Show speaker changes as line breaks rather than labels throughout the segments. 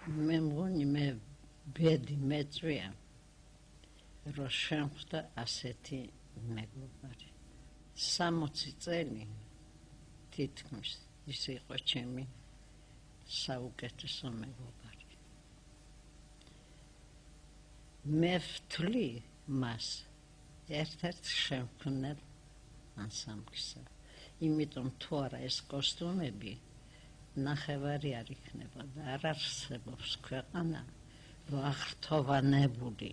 მე მგონი მე ბედი მეწვია რომ შემხვდა ასეთი მეგობარი 60 წელი თითქმის ის იყო ჩემი საუკეთესო მეგობარი მე ვთვლი მას ერთ-ერთ შემქმნელ ანსამბლისა იმიტომ თუ არა ეს კოსტუმები ნახევარი არ იქნება და არ არსებობს ქვეყანა ვახტოვანებული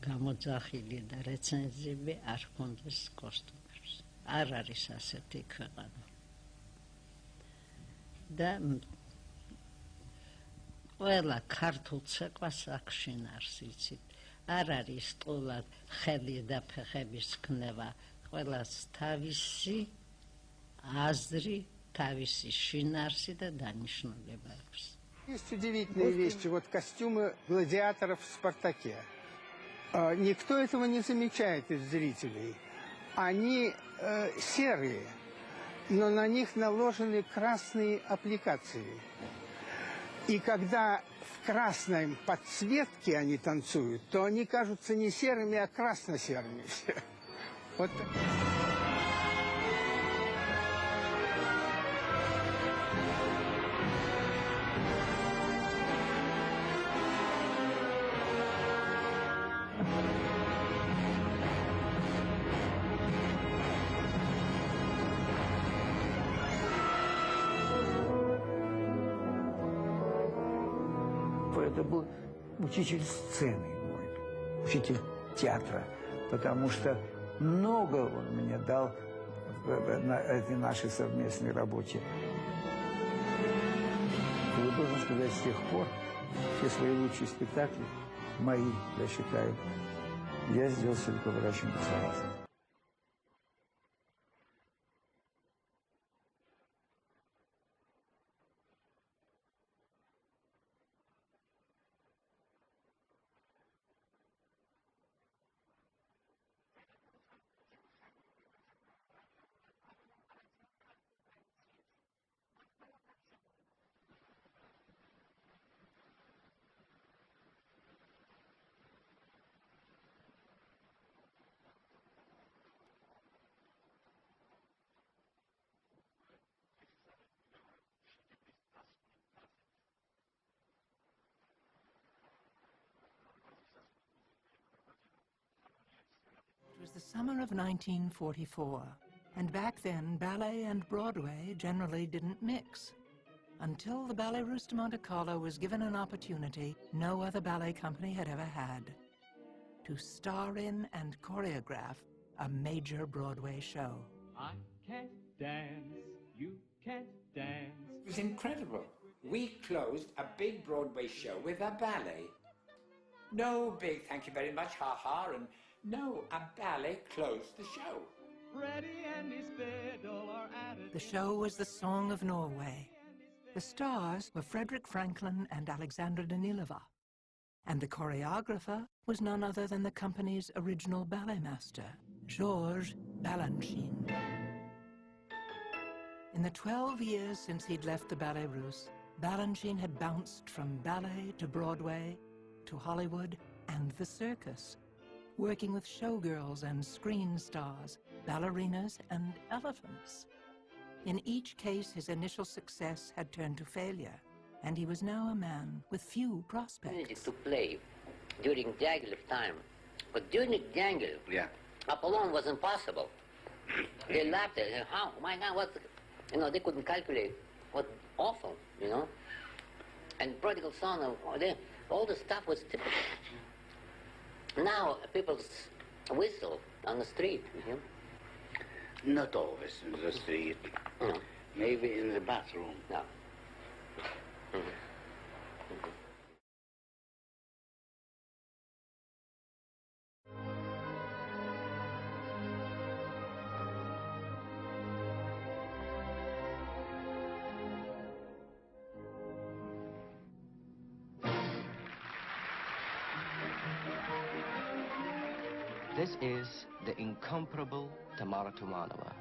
გამოძახილი და რეცენზიები არ ჰქონდეს კოსტუმებს არ არის ასეთი ქვეყანა და ყველა ქართულ ცეკვას აქვს შინაარს იცით არ არის სტულად ხელი და ფეხების ქნება ყველას თავისი აზრი თავისი შინაარსი და დანიშნულება აქვს.
Есть удивительные вещи, вот костюмы гладиаторов в «Спартаке». Никто этого не замечает из зрителей. Они серые, но на них наложены красные аппликации. И когда в красной подсветке они танцуют, то они кажутся не серыми, а красно-серыми. Вот так.
Это был учитель сцены мой, учитель театра, потому что много он мне дал на этой нашей совместной работе. Я должен сказать, с тех пор все свои лучшие спектакли, мои, я считаю, я сделал с великобрачным согласием.
It was the summer of 1944, and back then ballet and Broadway generally didn't mix. Until the Ballet Russe de Monte Carlo was given an opportunity no other ballet company had ever had, to star in and choreograph a major Broadway show.
I can't dance, you can't dance.
It was incredible. We closed a big Broadway show with a ballet. No big thank you very much, ha-ha, and no, a ballet closed the show.
Freddie and his fiddle are at it.
The show was the Song of Norway. The stars were Frederick Franklin and Alexandra Danilova, and the choreographer was none other than the company's original ballet master, Georges Balanchine. In the 12 years since he'd left the Ballet Russe, Balanchine had bounced from ballet to Broadway, to Hollywood and the circus, working with showgirls and screen stars, ballerinas and elephants. In each case, his initial success had turned to failure, and he was now a man with few prospects.
To play during Diaghilev time, but during Diaghilev, up alone was impossible. They laughed at it. How? My God, what? You know, they couldn't calculate. What awful, you know. And Prodigal Son, all the stuff was typical. Now people whistle on the street. You know?
Not always in the street.
No.
Maybe in the bathroom.
No.
This is the incomparable Tamara Tumanova.